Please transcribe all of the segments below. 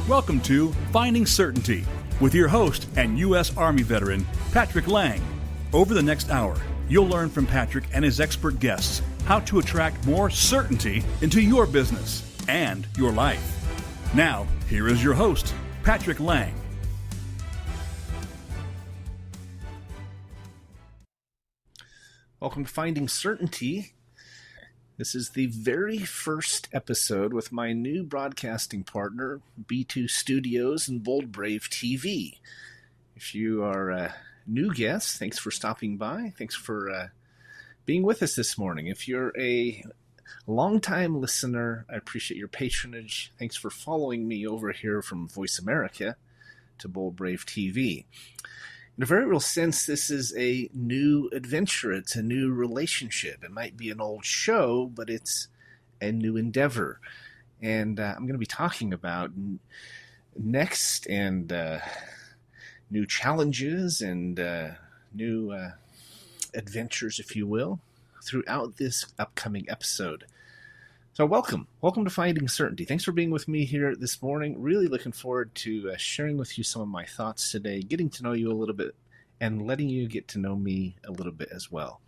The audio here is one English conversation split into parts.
Welcome to Finding Certainty with your host and U.S. Army veteran, Patrick Laing. Over the next hour, you'll learn from Patrick and his expert guests how to attract more certainty into your business and your life. Now, here is your host, Patrick Laing. Welcome to Finding Certainty. This is the very first episode with my new broadcasting partner, B2 Studios and Bold Brave TV. If you are a new guest, thanks for stopping by. Thanks for being with us this morning. If you're a longtime listener, I appreciate your patronage. Thanks for following me over here from Voice America to Bold Brave TV. In a very real sense, this is a new adventure. It's a new relationship. It might be an old show, but it's a new endeavor. And I'm going to be talking about next and new challenges and new adventures, if you will, throughout this upcoming episode. So welcome to Finding Certainty. Thanks for being with me here this morning. Really looking forward to sharing with you some of my thoughts today, getting to know you a little bit, and letting you get to know me a little bit as well.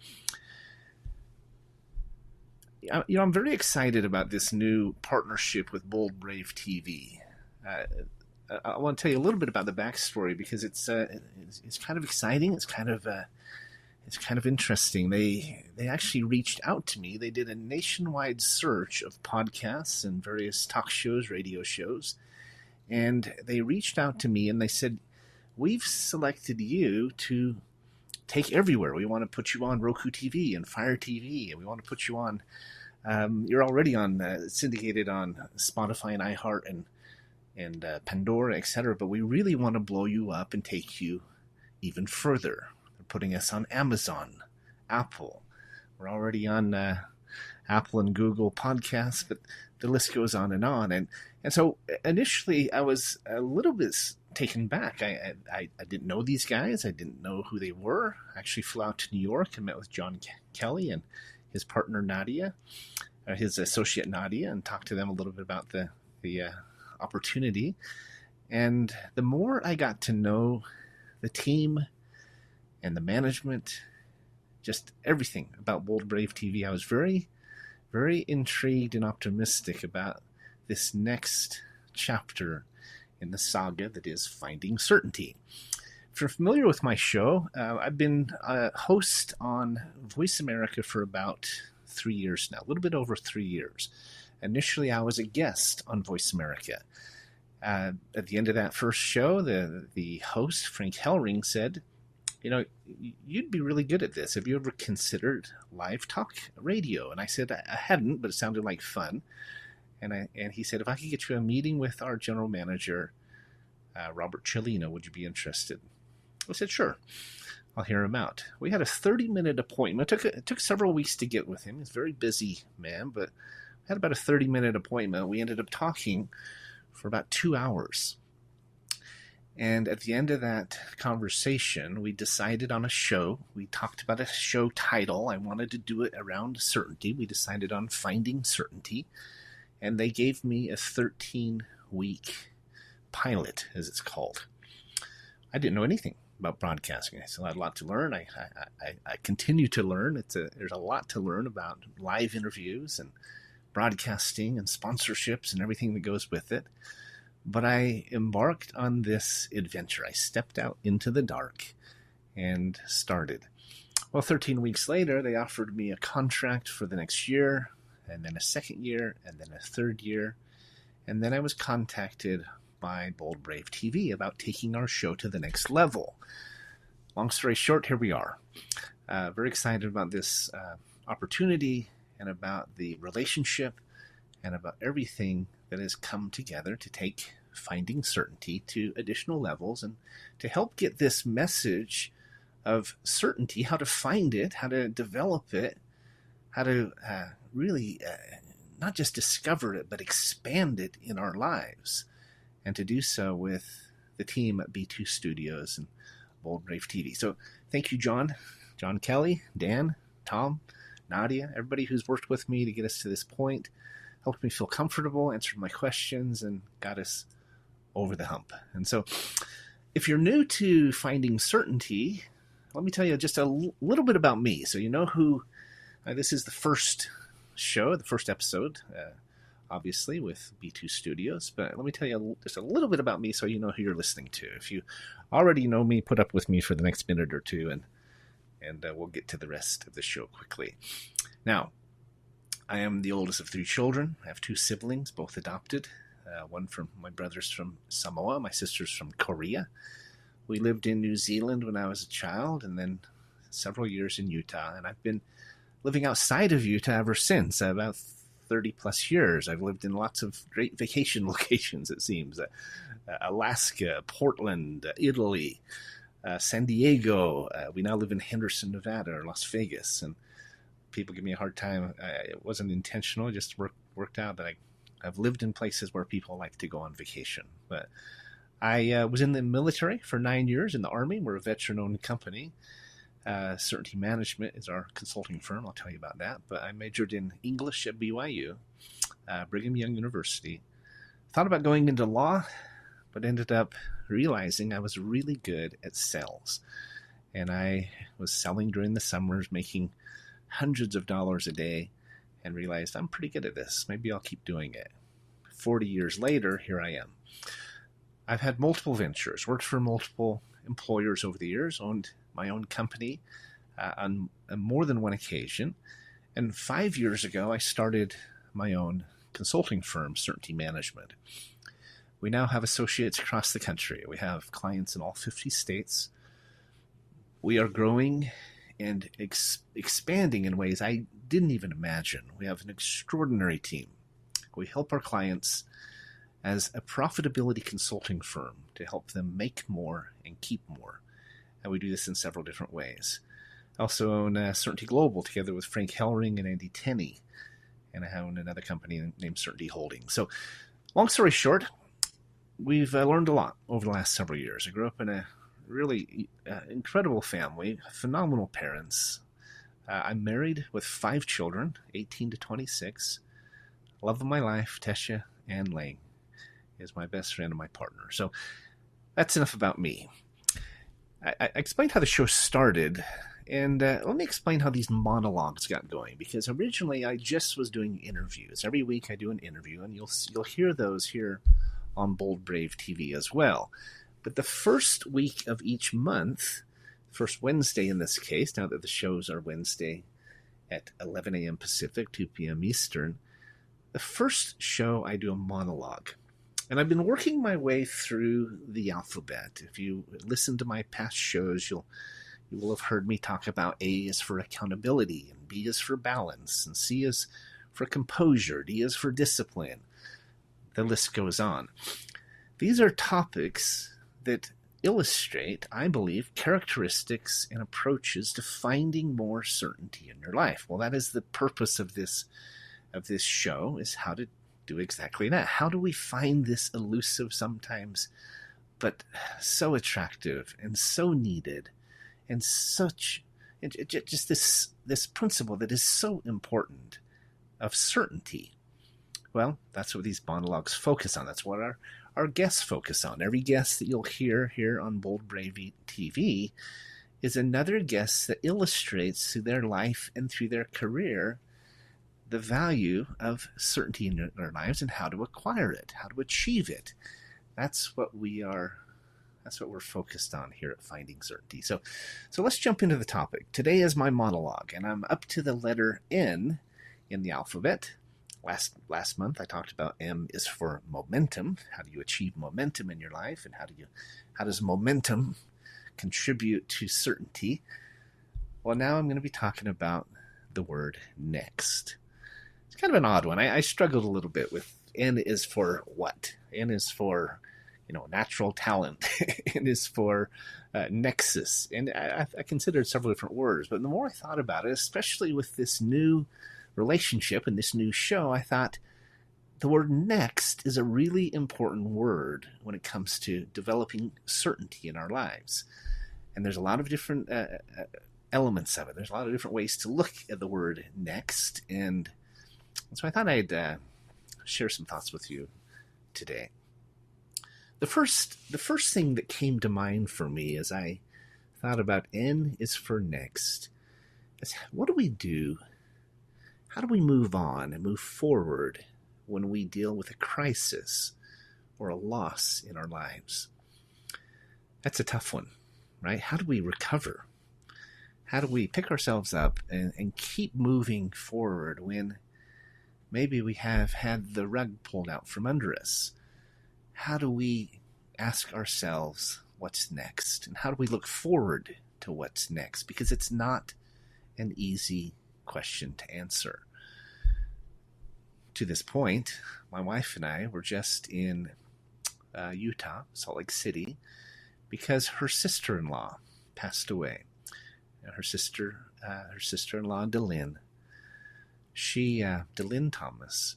I'm very excited about this new partnership with Bold Brave TV. I want to tell you a little bit about the backstory because it's kind of exciting. It's kind of interesting. They actually reached out to me. They did a nationwide search of podcasts and various talk shows, radio shows, and they reached out to me and they said, "We've selected you to take everywhere. We want to put you on Roku TV and Fire TV, and we want to put you on. You're already on syndicated on Spotify and iHeart and Pandora, etc. But we really want to blow you up and take you even further. They're putting us on Amazon, Apple. We're already on Apple and Google podcasts, but the list goes on. And so initially I was a little bit taken back. I didn't know these guys. I didn't know who they were. I actually flew out to New York and met with John Kelly and his partner Nadia, his associate Nadia, and talked to them a little bit about the opportunity. And the more I got to know the team and the management, just everything about Bold Brave TV, I was very, very intrigued and optimistic about this next chapter in the saga that is Finding Certainty. If you're familiar with my show, I've been a host on Voice America for about 3 years now, a little bit over 3 years. Initially, I was a guest on Voice America. At the end of that first show, the host, Frank Hellring, said, you'd be really good at this. Have you ever considered live talk radio? And I said, I hadn't, but it sounded like fun. And he said, if I could get you a meeting with our general manager, Robert Cellino, would you be interested? I said, sure. I'll hear him out. We had a 30-minute appointment. It took several weeks to get with him. He's a very busy man, but we had about a 30-minute appointment. We ended up talking for about 2 hours. And at the end of that conversation, we decided on a show. We talked about a show title. I wanted to do it around certainty. We decided on Finding Certainty. And they gave me a 13-week pilot, as it's called. I didn't know anything about broadcasting. I still had a lot to learn. I continue to learn. There's a lot to learn about live interviews and broadcasting and sponsorships and everything that goes with it. But I embarked on this adventure. I stepped out into the dark and started. Well, 13 weeks later, they offered me a contract for the next year, and then a second year, and then a third year. And then I was contacted by Bold Brave TV about taking our show to the next level. Long story short, here we are. Very excited about this opportunity and about the relationship and about everything that has come together to take Finding Certainty to additional levels and to help get this message of certainty, how to find it, how to develop it, how to really not just discover it, but expand it in our lives. And to do so with the team at B2 Studios and Bold Brave TV. So thank you, John Kelly, Dan, Tom, Nadia, everybody who's worked with me to get us to this point, helped me feel comfortable, answered my questions, and got us over the hump. And so if you're new to Finding Certainty, let me tell you just a little bit about me. So you know who, this is the first show, the first episode, obviously with B2 Studios, but let me tell you just a little bit about me so you know who you're listening to. If you already know me, put up with me for the next minute or two, and we'll get to the rest of the show quickly. Now, I am the oldest of 3 children. I have 2 siblings, both adopted. One from my brother's from Samoa, my sister's from Korea. We lived in New Zealand when I was a child, and then several years in Utah, and I've been living outside of Utah ever since, about 30 plus years. I've lived in lots of great vacation locations, it seems. Alaska, Portland, Italy, San Diego. We now live in Henderson, Nevada, or Las Vegas. And people give me a hard time. It wasn't intentional. It just worked out that I've lived in places where people like to go on vacation. But I was in the military for 9 years in the Army. We're a veteran-owned company. Certainty Management is our consulting firm. I'll tell you about that. But I majored in English at BYU, Brigham Young University. Thought about going into law, but ended up realizing I was really good at sales. And I was selling during the summers, making hundreds of dollars a day, and realized I'm pretty good at this. Maybe I'll keep doing it. 40 years later, here I am. I've had multiple ventures, worked for multiple employers over the years, owned my own company on more than one occasion. And 5 years ago, I started my own consulting firm, Certainty Management. We now have associates across the country. We have clients in all 50 states. We are growing and expanding in ways I didn't even imagine. We have an extraordinary team. We help our clients as a profitability consulting firm to help them make more and keep more. And we do this in several different ways. I also own Certainty Global together with Frank Hellring and Andy Tenney. And I own another company named Certainty Holdings. So long story short, we've learned a lot over the last several years. I grew up in a really incredible family, phenomenal parents. I'm married with 5 children, 18 to 26. Love of my life, Tesha Ann Laing, is my best friend and my partner. So that's enough about me. I explained how the show started, and let me explain how these monologues got going, because originally I just was doing interviews. Every week I do an interview, and you'll hear those here on Bold Brave TV as well. But the first week of each month, first Wednesday in this case, now that the shows are Wednesday at 11 a.m. Pacific, 2 p.m. Eastern, the first show I do a monologue. And I've been working my way through the alphabet. If you listen to my past shows, you will have heard me talk about A is for accountability, and B is for balance, and C is for composure, D is for discipline. The list goes on. These are topics that illustrate, I believe, characteristics and approaches to finding more certainty in your life. Well, that is the purpose of this show, is how to do exactly that. How do we find this elusive sometimes, but so attractive and so needed, and such just this principle that is so important of certainty? Well, that's what these monologues focus on. That's what our guests focus on. Every guest that you'll hear here on Bold Brave TV is another guest that illustrates through their life and through their career the value of certainty in their lives and how to acquire it, how to achieve it. That's what we're focused on here at Finding Certainty. So let's jump into the topic. Today is my monologue, and I'm up to the letter N in the alphabet. Last month I talked about M is for momentum. How do you achieve momentum in your life, and how does momentum contribute to certainty? Well, now I'm going to be talking about the word next. It's kind of an odd one. I struggled a little bit with N is for what? N is for, natural talent. N is for nexus. And I considered several different words. But the more I thought about it, especially with this new relationship and this new show, I thought the word next is a really important word when it comes to developing certainty in our lives. And there's a lot of different elements of it. There's a lot of different ways to look at the word next. And so I thought I'd share some thoughts with you today. The first thing that came to mind for me as I thought about N is for next is what do we do? How do we move on and move forward when we deal with a crisis or a loss in our lives? That's a tough one, right? How do we recover? How do we pick ourselves up and keep moving forward when maybe we have had the rug pulled out from under us? How do we ask ourselves what's next? And how do we look forward to what's next? Because it's not an easy question to answer. To this point, my wife and I were just in Utah, Salt Lake City, because her sister-in-law passed away. Her sister-in-law, Delynn Thomas,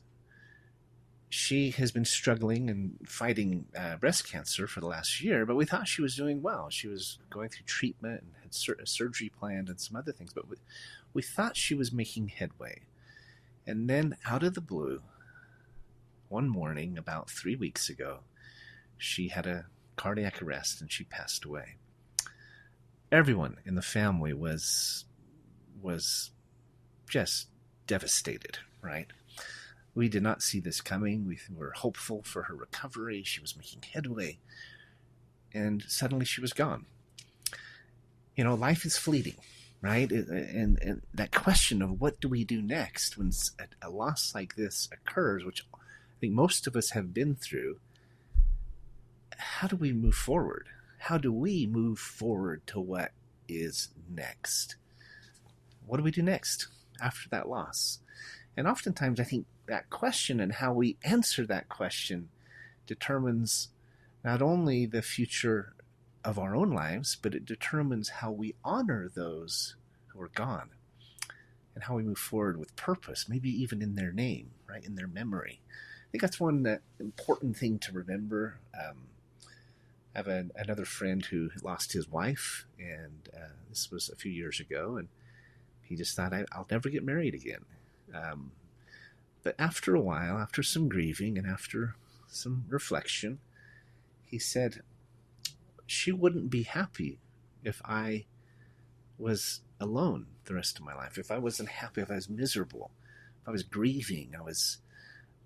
she has been struggling and fighting breast cancer for the last year, but we thought she was doing well. She was going through treatment and had a surgery planned and some other things, but we thought she was making headway. And then out of the blue, one morning about 3 weeks ago, she had a cardiac arrest and she passed away. Everyone in the family was just devastated, right? We did not see this coming. We were hopeful for her recovery. She was making headway. And suddenly she was gone. You know, life is fleeting, right? And that question of what do we do next when a loss like this occurs, which I think most of us have been through, how do we move forward? How do we move forward to what is next? What do we do next after that loss? And oftentimes I think that question and how we answer that question determines not only the future of our own lives, but it determines how we honor those who are gone and how we move forward with purpose, maybe even in their name, right, in their memory. I think that's one important thing to remember. I have another friend who lost his wife, and this was a few years ago, and he just thought, I'll never get married again. But after a while, after some grieving and after some reflection, he said, she wouldn't be happy if I was alone the rest of my life, if I wasn't happy, if I was miserable, if I was grieving, I was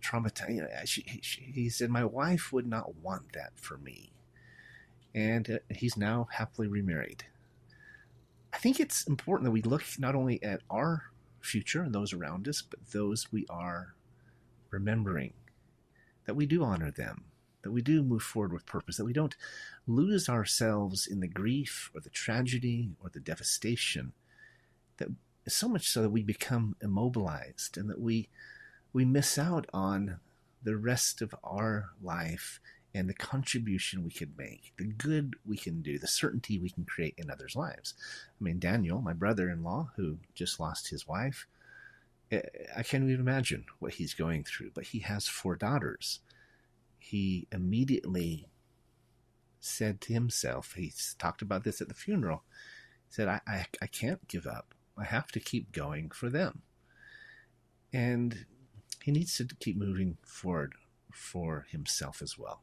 traumatized. He said, my wife would not want that for me. And he's now happily remarried. I think it's important that we look not only at our future and those around us, but those we are remembering, that we do honor them, that we do move forward with purpose, that we don't lose ourselves in the grief or the tragedy or the devastation, that so much so that we become immobilized and that we miss out on the rest of our life and the contribution we could make, the good we can do, the certainty we can create in others' lives. I mean, Daniel, my brother-in-law, who just lost his wife, I can't even imagine what he's going through, but he has 4 daughters. He immediately said to himself, he talked about this at the funeral, he said, I can't give up. I have to keep going for them. And he needs to keep moving forward for himself as well.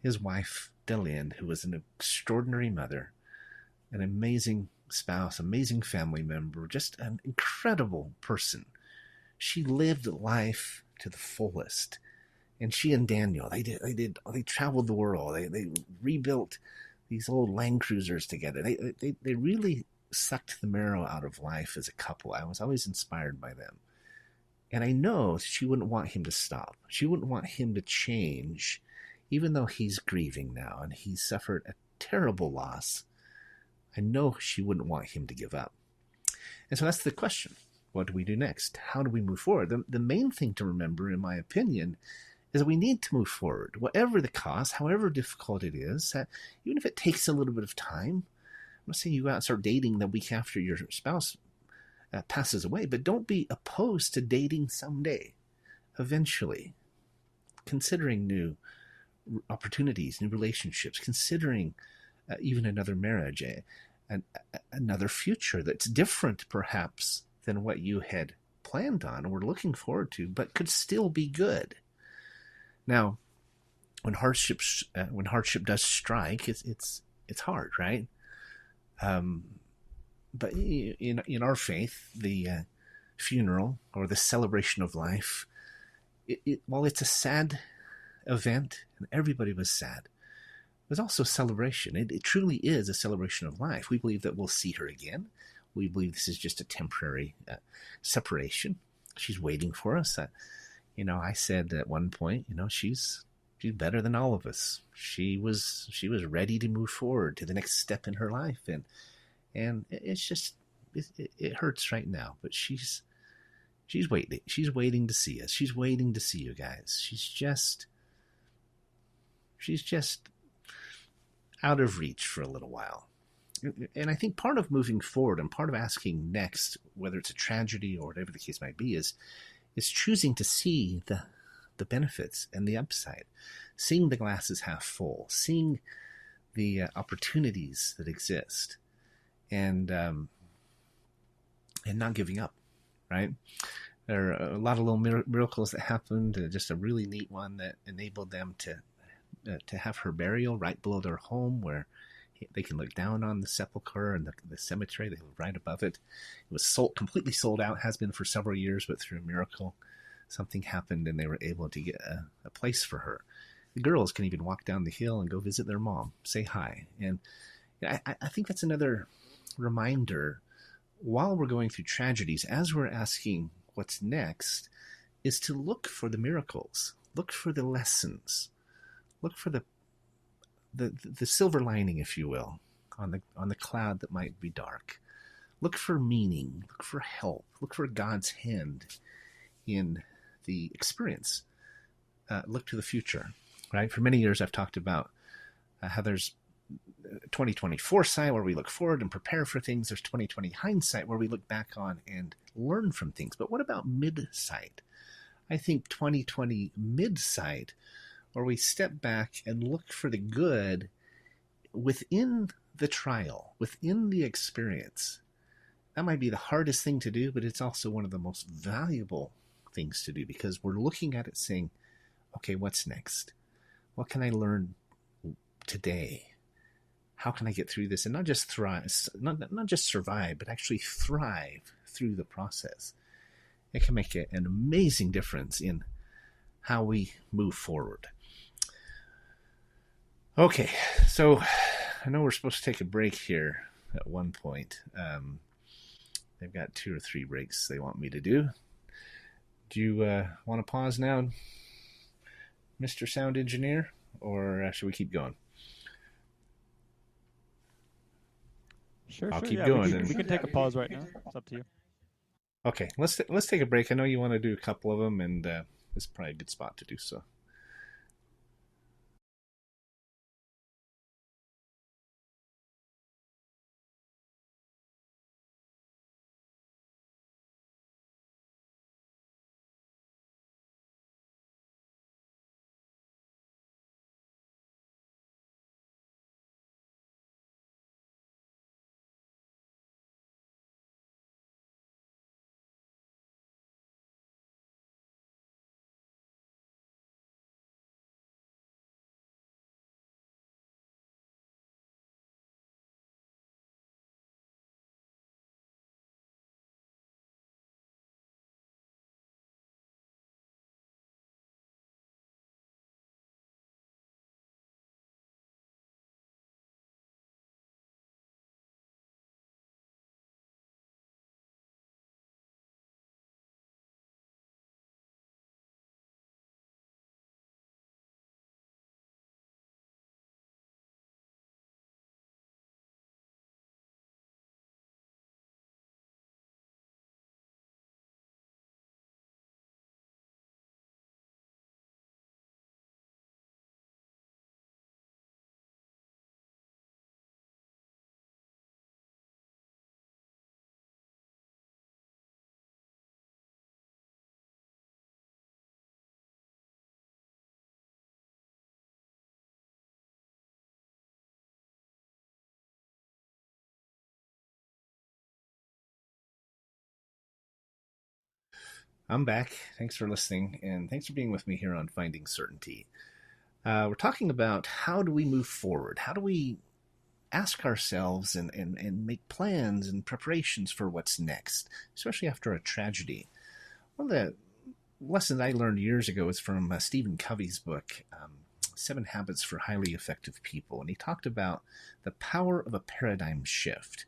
His wife, Delynn, who was an extraordinary mother, an amazing spouse, amazing family member, just an incredible person. She lived life to the fullest. And she and Daniel, they traveled the world. They rebuilt these old Land Cruisers together. They really sucked the marrow out of life as a couple. I was always inspired by them. And I know she wouldn't want him to stop. She wouldn't want him to change, even though he's grieving now and he's suffered a terrible loss. I know she wouldn't want him to give up. And so that's the question. What do we do next? How do we move forward? The main thing to remember, in my opinion, is that we need to move forward, whatever the cost, however difficult it is, even if it takes a little bit of time. I'm not saying you go out and start dating the week after your spouse passes away, but don't be opposed to dating someday, eventually, considering new opportunities, new relationships, considering even another marriage, another future that's different perhaps than what you had planned on or were looking forward to, but could still be good. Now, when hardship does strike, it's hard, right? But in our faith, the funeral or the celebration of life, while it's a sad event and everybody was sad, it was also a celebration. It truly is a celebration of life. We believe that we'll see her again. We believe this is just a temporary separation. She's waiting for us. I said at one point, she's better than all of us. She was ready to move forward to the next step in her life, and it's just it hurts right now. But she's waiting. She's waiting to see us. She's waiting to see you guys. She's just out of reach for a little while. And I think part of moving forward and part of asking next, whether it's a tragedy or whatever the case might be, is choosing to see the benefits and the upside, seeing the glass is half full, seeing the opportunities that exist, and not giving up, right? There are a lot of little miracles that happened. Just a really neat one that enabled them to have her burial right below their home, where they can look down on the sepulcher and the cemetery. They live right above it. It was completely sold out, has been for several years, but through a miracle, something happened and they were able to get a place for her. The girls can even walk down the hill and go visit their mom, say hi. And I think that's another reminder, while we're going through tragedies, as we're asking what's next, is to look for the miracles, look for the lessons, look for the silver lining, if you will, on the cloud that might be dark. Look for meaning, look for help, look for God's hand in the experience. Look to the future, right? For many years I've talked about how there's 2020 foresight, where we look forward and prepare for things. There's 2020 hindsight, where we look back on and learn from things. But what about mid-sight? I think 2020 mid-sight, where we step back and look for the good within the trial, within the experience. That might be the hardest thing to do, but it's also one of the most valuable things to do, because we're looking at it saying, okay, what's next? What can I learn today? How can I get through this and not just thrive, not just survive, but actually thrive through the process? It can make an amazing difference in how we move forward. Okay, so I know we're supposed to take a break here at one point. They've got 2 or 3 breaks they want me to do. Do you want to pause now, Mr. Sound Engineer, or should we keep going? Sure. I'll keep yeah, going. We can take a pause right now. It's up to you. Okay, let's take a break. I know you want to do a couple of them, and this is probably a good spot to do so. I'm back. Thanks for listening, and thanks for being with me here on Finding Certainty. We're talking about how do we move forward? How do we ask ourselves and make plans and preparations for what's next, especially after a tragedy. One of the lessons I learned years ago was from Stephen Covey's book, 7 Habits for Highly Effective People. And he talked about the power of a paradigm shift.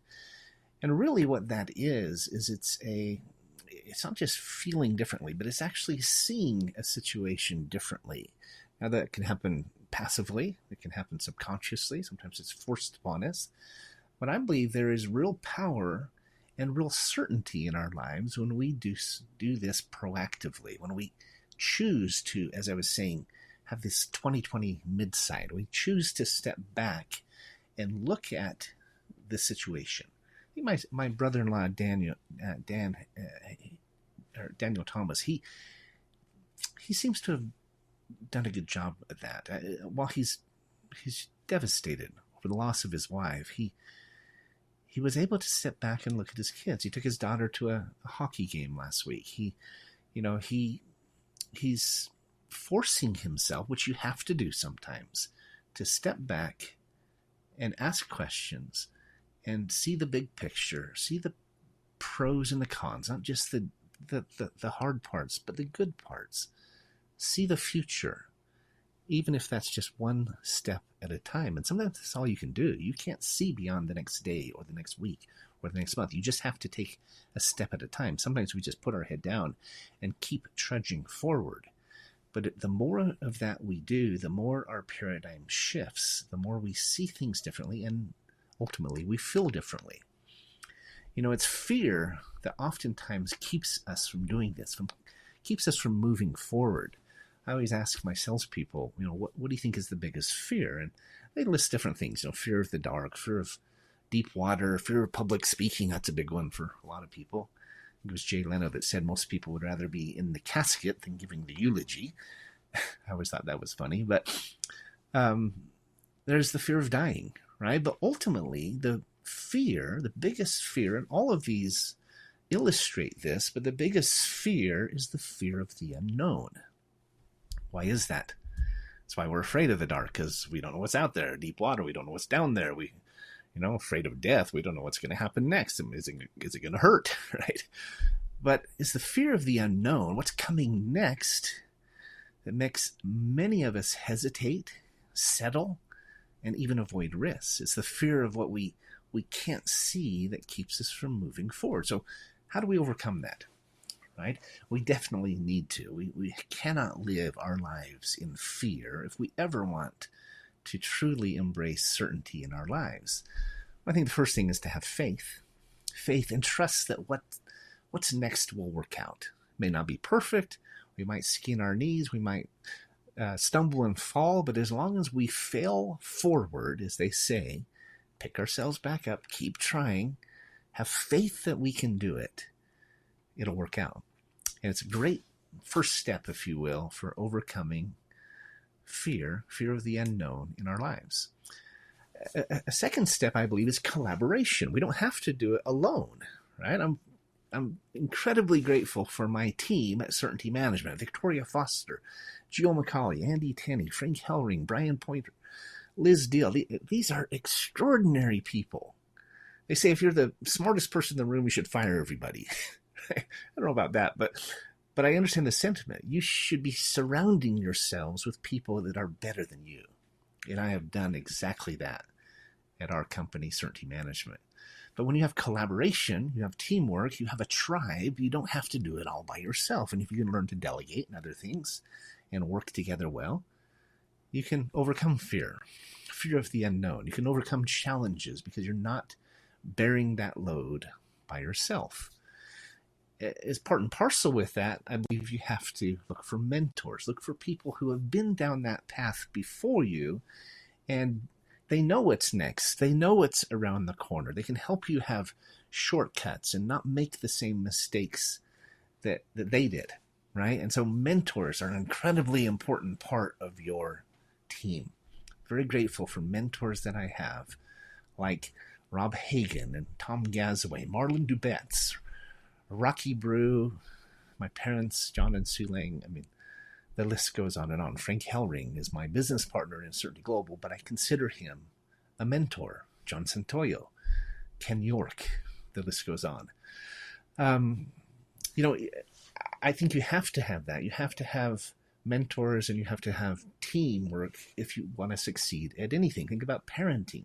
And really what that is it's not just feeling differently, but it's actually seeing a situation differently. Now that can happen passively, it can happen subconsciously, sometimes it's forced upon us. But I believe there is real power and real certainty in our lives when we do this proactively, when we choose to, as I was saying, have this 2020 mid-sight. We choose to step back and look at the situation. I think my brother-in-law Daniel Thomas, he seems to have done a good job at that. While he's devastated over the loss of his wife, he was able to step back and look at his kids. He took his daughter to a hockey game last week. He's forcing himself, which you have to do sometimes, to step back and ask questions and see the big picture, see the pros and the cons, not just the hard parts, but the good parts. See the future, even if that's just one step at a time. And sometimes that's all you can do. You can't see beyond the next day or the next week or the next month. You just have to take a step at a time. Sometimes we just put our head down and keep trudging forward. But the more of that we do, the more our paradigm shifts, the more we see things differently, and ultimately we feel differently. It's fear that oftentimes keeps us from doing this, keeps us from moving forward. I always ask my salespeople, what do you think is the biggest fear? And they list different things, fear of the dark, fear of deep water, fear of public speaking. That's a big one for a lot of people. It was Jay Leno that said most people would rather be in the casket than giving the eulogy. I always thought that was funny. But there's the fear of dying, right? But ultimately, the biggest fear, and all of these illustrate this, but the biggest fear is the fear of the unknown. Why is that? That's why we're afraid of the dark, because we don't know what's out there. Deep water, we don't know what's down there. We, afraid of death. We don't know what's going to happen next. Is it going to hurt, right? But it's the fear of the unknown, what's coming next, that makes many of us hesitate, settle, and even avoid risks. It's the fear of what we can't see that keeps us from moving forward. So how do we overcome that? Right? We definitely need to. We cannot live our lives in fear if we ever want to truly embrace certainty in our lives. I think the first thing is to have faith and trust that what's next will work out. It may not be perfect. We might skin our knees. We might stumble and fall. But as long as we fail forward, as they say, pick ourselves back up, keep trying, have faith that we can do it, it'll work out. And it's a great first step, if you will, for overcoming fear of the unknown in our lives. A second step, I believe, is collaboration. We don't have to do it alone, right? I'm incredibly grateful for my team at Certainty Management: Victoria Foster, Gio McCauley, Andy Tenney, Frank Hellring, Brian Pointer, Liz Deal. These are extraordinary people. They say if you're the smartest person in the room, you should fire everybody. I don't know about that, but I understand the sentiment. You should be surrounding yourselves with people that are better than you. And I have done exactly that at our company, Certainty Management. But when you have collaboration, you have teamwork, you have a tribe, you don't have to do it all by yourself. And if you can learn to delegate and other things and work together well, you can overcome fear of the unknown. You can overcome challenges because you're not bearing that load by yourself. As part and parcel with that, I believe you have to look for mentors, look for people who have been down that path before you, and they know what's next. They know what's around the corner. They can help you have shortcuts and not make the same mistakes that they did, right? And so mentors are an incredibly important part of your team. Very grateful for mentors that I have, like Rob Hagan and Tom Gazaway, Marlon Dubetz, Rocky Brew, my parents, John and Sue Lang. I mean, The list goes on and on. Frank Hellring is my business partner in Certainty Global, but I consider him a mentor. John Santoyo, Ken York, the list goes on. I think you have to have that. You have to have mentors and you have to have teamwork if you want to succeed at anything. Think about parenting.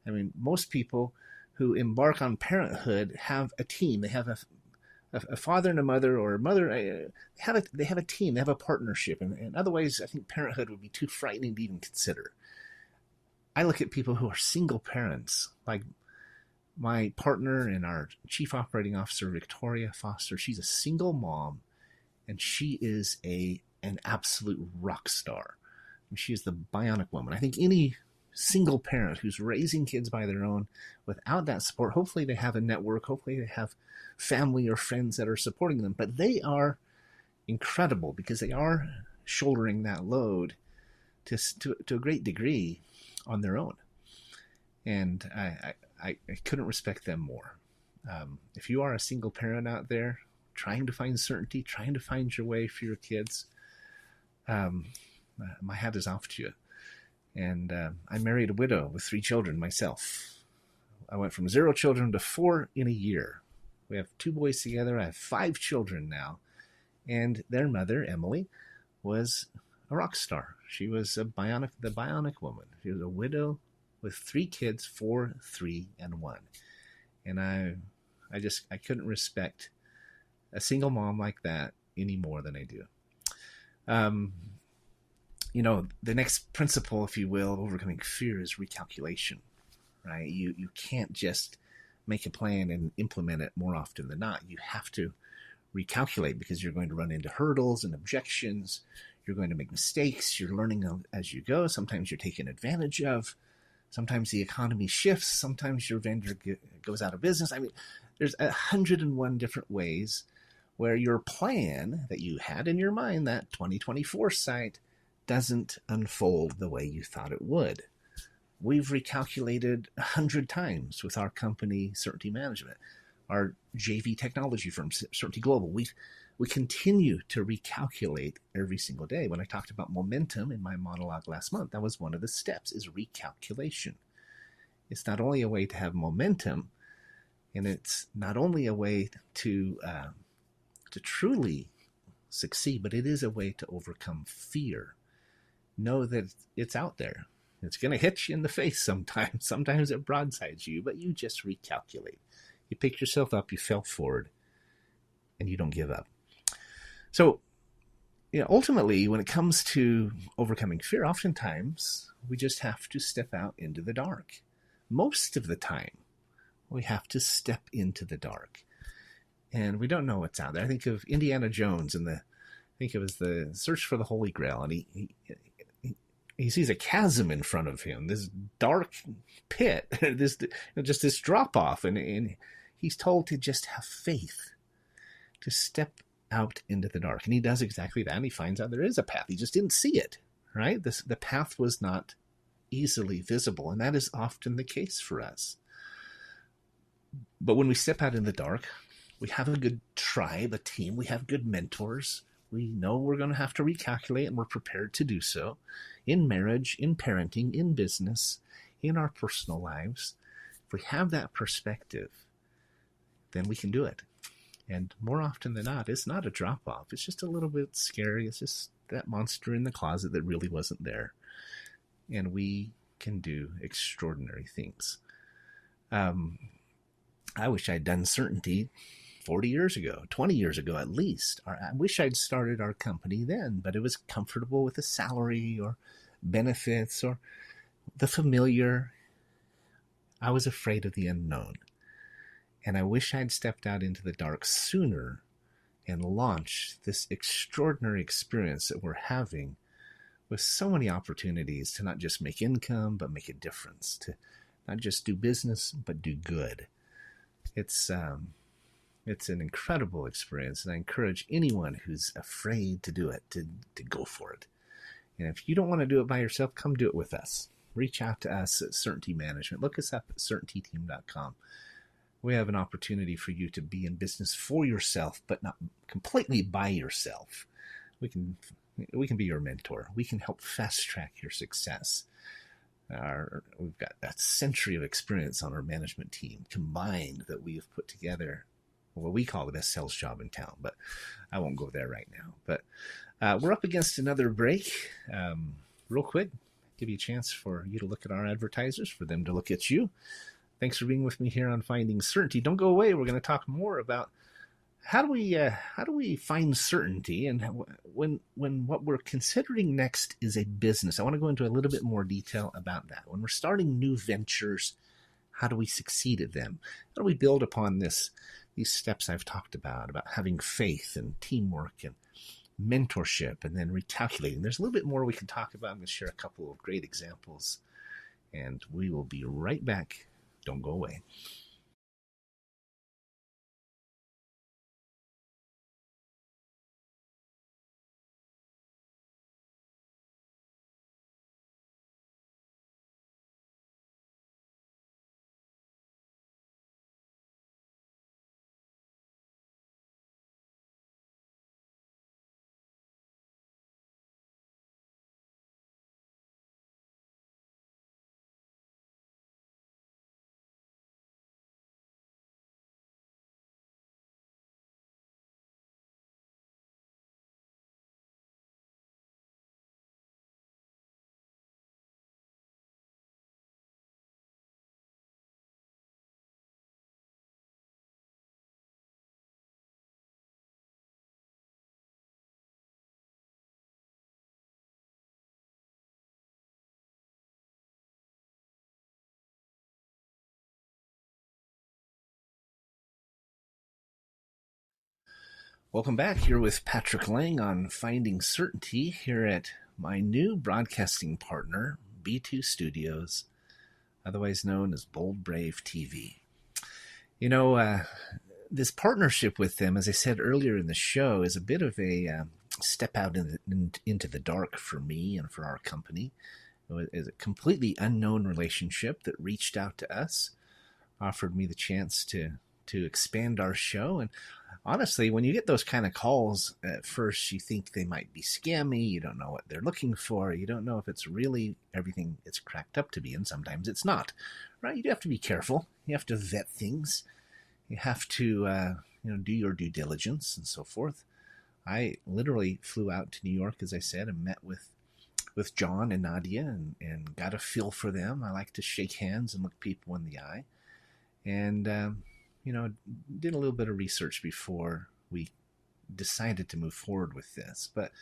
I mean, most people who embark on parenthood have a team. They have a father and a mother, or a mother. They have a team. They have a partnership. And otherwise, I think parenthood would be too frightening to even consider. I look at people who are single parents, like my partner and our chief operating officer, Victoria Foster. She's a single mom, and she is an absolute rock star. She is the bionic woman. I think any single parent who's raising kids by their own, without that support, hopefully they have a network, hopefully they have family or friends that are supporting them, but they are incredible because they are shouldering that load to a great degree on their own. And I couldn't respect them more. If you are a single parent out there trying to find certainty, trying to find your way for your kids, my hat is off to you. And I married a widow with 3 children myself. I went from 0 children to 4 in a year. We have 2 boys together. I have 5 children now. And their mother, Emily, was a rock star. She was the bionic woman. She was a widow with 3 kids, 4, 3, and 1. And I couldn't respect a single mom like that any more than I do. The next principle, if you will, overcoming fear is recalculation, right? You can't just make a plan and implement it more often than not. You have to recalculate because you're going to run into hurdles and objections. You're going to make mistakes. You're learning as you go. Sometimes you're taken advantage of. Sometimes the economy shifts. Sometimes your vendor goes out of business. I mean, there's 101 different ways where your plan that you had in your mind, that 2020 foresight, doesn't unfold the way you thought it would. We've recalculated 100 times with our company, Certainty Management, our JV technology firm, Certainty Global. We continue to recalculate every single day. When I talked about momentum in my monologue last month, that was one of the steps, is recalculation. It's not only a way to have momentum, and it's not only a way to truly succeed, but it is a way to overcome fear. Know that it's out there. It's going to hit you in the face sometimes. Sometimes it broadsides you, but you just recalculate. You pick yourself up, you fell forward, and you don't give up. So, ultimately, when it comes to overcoming fear, oftentimes we just have to step out into the dark. Most of the time, we have to step into the dark. And we don't know what's out there. I think of Indiana Jones and I think it was the search for the Holy Grail, and he sees a chasm in front of him, this dark pit, this drop off, and he's told to just have faith, to step out into the dark. And he does exactly that, and he finds out there is a path. He just didn't see it, right? The path was not easily visible, and that is often the case for us. But when we step out in the dark, we have a good tribe, a team, we have good mentors. We know we're going to have to recalculate, and we're prepared to do so in marriage, in parenting, in business, in our personal lives. If we have that perspective, then we can do it. And more often than not, it's not a drop-off. It's just a little bit scary. It's just that monster in the closet that really wasn't there. And we can do extraordinary things. I wish I'd done certainty 40 years ago, 20 years ago at least. I wish I'd started our company then, but it was comfortable with a salary or benefits or the familiar. I was afraid of the unknown. And I wish I'd stepped out into the dark sooner and launched this extraordinary experience that we're having with so many opportunities to not just make income, but make a difference, to not just do business, but do good. It's an incredible experience, and I encourage anyone who's afraid to do it to go for it. And if you don't want to do it by yourself, come do it with us. Reach out to us at Certainty Management. Look us up at certaintyteam.com. We have an opportunity for you to be in business for yourself, but not completely by yourself. We can We can be your mentor. We can help fast track your success. We've got a century of experience on our management team combined that we have put together what we call the best sales job in town, but I won't go there right now. But we're up against another break. Real quick, give you a chance for you to look at our advertisers, for them to look at you. Thanks for being with me here on Finding Certainty. Don't go away. We're going to talk more about how do we find certainty, and when what we're considering next is a business. I want to go into a little bit more detail about that. When we're starting new ventures, how do we succeed at them? How do we build upon these steps I've talked about having faith and teamwork and mentorship, and then recalculating? There's a little bit more we can talk about. I'm going to share a couple of great examples, and we will be right back. Don't go away. Welcome back. Here with Patrick Laing on Finding Certainty here at my new broadcasting partner, B2 Studios, otherwise known as Bold Brave TV. You know, this partnership with them, as I said earlier in the show, is a bit of a step out into the dark for me and for our company. It was a completely unknown relationship that reached out to us, offered me the chance to expand our show. And honestly, when you get those kind of calls, at first you think they might be scammy. You don't know what they're looking for. You don't know if it's really everything it's cracked up to be, and sometimes it's not. Right? You have to be careful. You have to vet things. You have to do your due diligence and so forth. I literally flew out to New York, as I said, and met with John and Nadia and got a feel for them. I like to shake hands and look people in the eye. And did a little bit of research before we decided to move forward with this. But,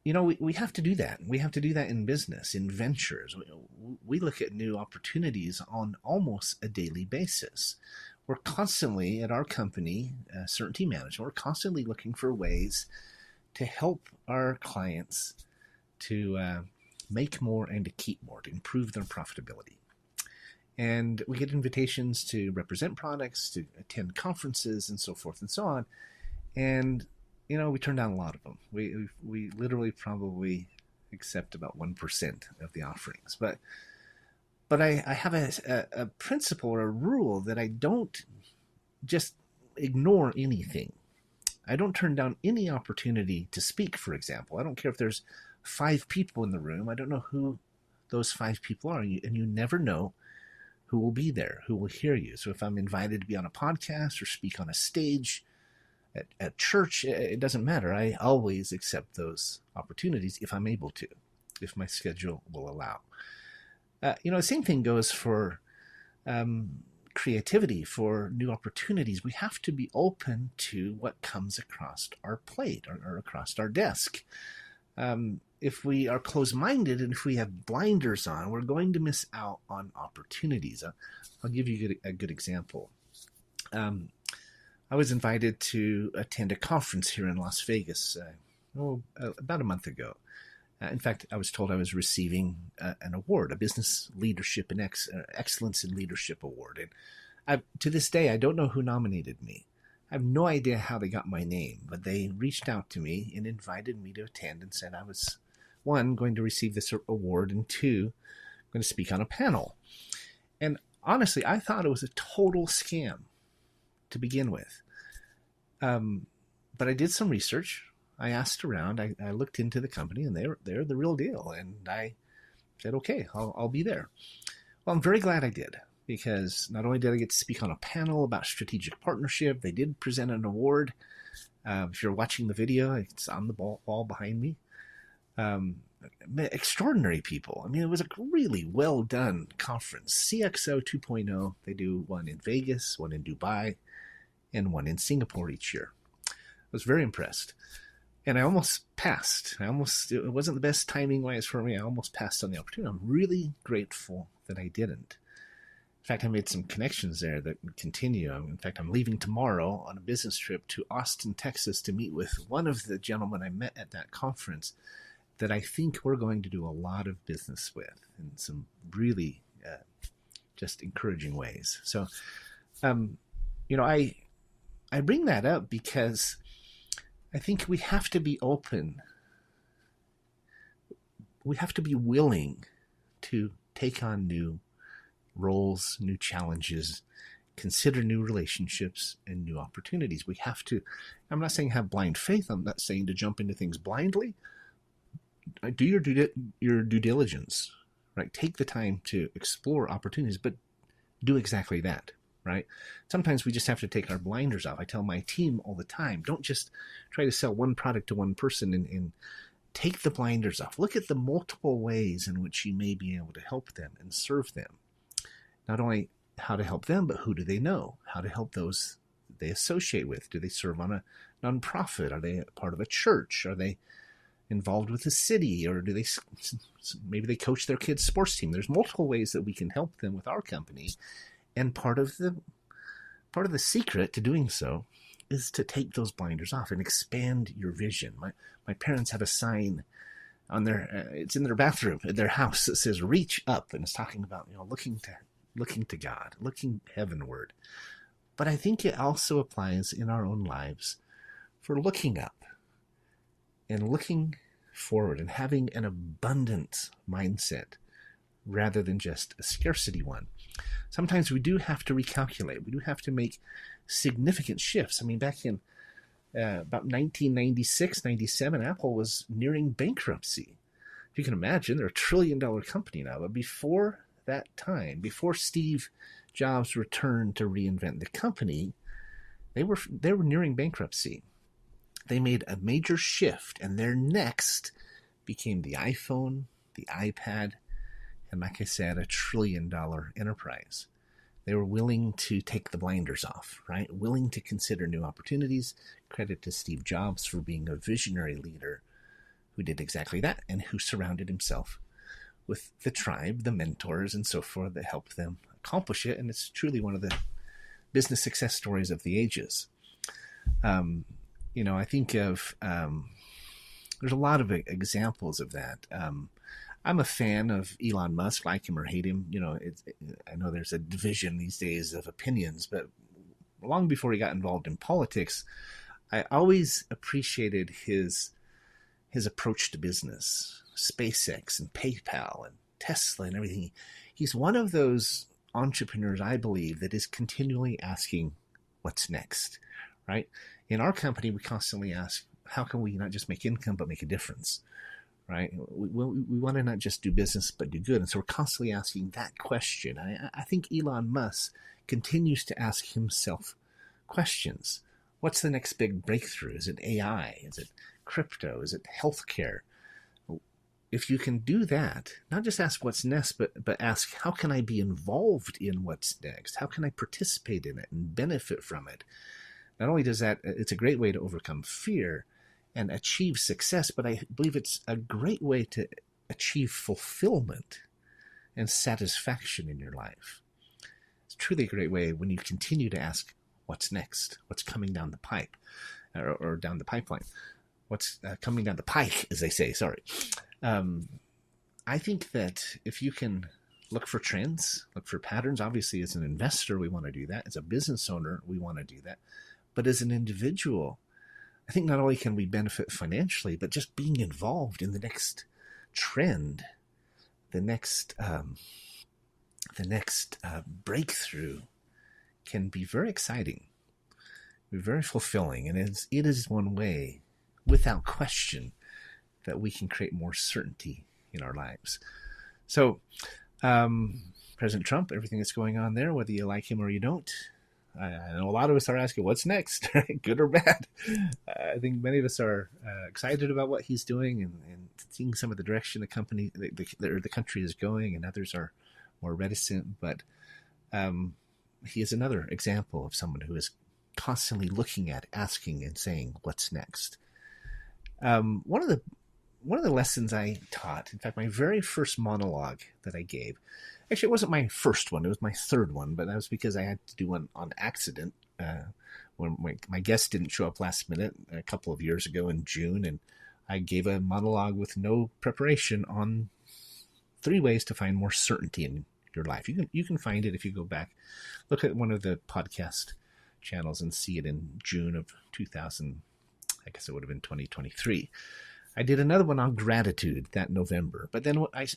we have to do that. We have to do that in business, in ventures. We look at new opportunities on almost a daily basis. We're constantly, at our company, Certainty Management, we're constantly looking for ways to help our clients to make more and to keep more, to improve their profitability. And we get invitations to represent products, to attend conferences, and so forth and so on. And, we turn down a lot of them. We literally probably accept about 1% of the offerings. But I have a principle or a rule that I don't just ignore anything. I don't turn down any opportunity to speak, for example. I don't care if there's 5 people in the room. I don't know who those 5 people are. And you never know who will be there, who will hear you. So if I'm invited to be on a podcast or speak on a stage at church, it doesn't matter. I always accept those opportunities if I'm able to, if my schedule will allow. The same thing goes for creativity, for new opportunities. We have to be open to what comes across our plate or across our desk. If we are closed-minded and if we have blinders on, we're going to miss out on opportunities. I'll give you a good example. I was invited to attend a conference here in Las Vegas about a month ago. In fact, I was told I was receiving an award, a Business Leadership and Excellence in Leadership Award. And to this day, I don't know who nominated me. I have no idea how they got my name, but they reached out to me and invited me to attend and said I was, 1, going to receive this award, and 2, going to speak on a panel. And honestly, I thought it was a total scam to begin with. But I did some research. I asked around. I looked into the company, and they're the real deal. And I said, okay, I'll be there. Well, I'm very glad I did, because not only did I get to speak on a panel about strategic partnership, they did present an award. If you're watching the video, it's on the wall behind me. Extraordinary people. I mean, it was a really well done conference. CXO 2.0. They do one in Vegas, one in Dubai, and one in Singapore each year. I was very impressed. And I almost passed. It wasn't the best timing wise for me. I almost passed on the opportunity. I'm really grateful that I didn't. In fact, I made some connections there that continue. In fact, I'm leaving tomorrow on a business trip to Austin, Texas, to meet with one of the gentlemen I met at that conference that I think we're going to do a lot of business with in some really just encouraging ways. So, I bring that up because I think we have to be open. We have to be willing to take on new roles, new challenges, consider new relationships and new opportunities. We have to, I'm not saying have blind faith. I'm not saying to jump into things blindly. Do your due diligence, right? Take the time to explore opportunities, but do exactly that, right? Sometimes we just have to take our blinders off. I tell my team all the time, don't just try to sell one product to one person and take the blinders off. Look at the multiple ways in which you may be able to help them and serve them. Not only how to help them, but who do they know? How to help those they associate with? Do they serve on a nonprofit? Are they part of a church? Are they involved with the city? Or do they maybe they coach their kids' sports team? There's multiple ways that we can help them with our company. And part of the secret to doing so is to take those blinders off and expand your vision. My parents have a sign on it's in their bathroom at their house that says "Reach Up," and it's talking about looking to God, looking heavenward. But I think it also applies in our own lives for looking up and looking forward and having an abundant mindset rather than just a scarcity one. Sometimes we do have to recalculate. We do have to make significant shifts. I mean, back in about 1996, 97, Apple was nearing bankruptcy. If you can imagine, they're $1 trillion company now. But before that time, before Steve Jobs returned to reinvent the company, they were nearing bankruptcy. They made a major shift, and their next became the iPhone, the iPad, and like I said, $1 trillion enterprise. They were willing to take the blinders off, right? Willing to consider new opportunities. Credit to Steve Jobs for being a visionary leader who did exactly that and who surrounded himself with the tribe, the mentors, and so forth that helped them accomplish it. And it's truly one of the business success stories of the ages. I think of there's a lot of examples of that. I'm a fan of Elon Musk, like him or hate him. I know there's a division these days of opinions, but long before he got involved in politics, I always appreciated his approach to business. SpaceX and PayPal and Tesla and everything. He's one of those entrepreneurs, I believe, that is continually asking, what's next, right? In our company, we constantly ask, how can we not just make income, but make a difference, right? We want to not just do business, but do good. And so we're constantly asking that question. I think Elon Musk continues to ask himself questions. What's the next big breakthrough? Is it AI? Is it crypto? Is it healthcare? If you can do that, not just ask what's next, but ask, how can I be involved in what's next? How can I participate in it and benefit from it? Not only does that, it's a great way to overcome fear and achieve success, but I believe it's a great way to achieve fulfillment and satisfaction in your life. It's truly a great way when you continue to ask, what's next? What's coming down the pipe or down the pipeline? What's coming down the pike, as they say, sorry. I think that if you can look for trends, look for patterns, obviously as an investor, we want to do that. As a business owner, we want to do that. But as an individual, I think not only can we benefit financially, but just being involved in the next trend, the next breakthrough can be very exciting, be very fulfilling. And it is one way without question, that we can create more certainty in our lives. So, President Trump, everything that's going on there, whether you like him or you don't, I know a lot of us are asking, what's next, right? Good or bad? I think many of us are excited about what he's doing and seeing some of the direction the country is going, and others are more reticent. But he is another example of someone who is constantly looking at, asking, and saying, what's next? One of the lessons I taught, in fact, my very first monologue that I gave, actually, it wasn't my first one. It was my third one, but that was because I had to do one on accident when my guest didn't show up last minute a couple of years ago in June, and I gave a monologue with no preparation on 3 ways to find more certainty in your life. You can find it if you go back, look at one of the podcast channels and see it in June of 2000. I guess it would have been 2023. I did another one on gratitude that November, but then I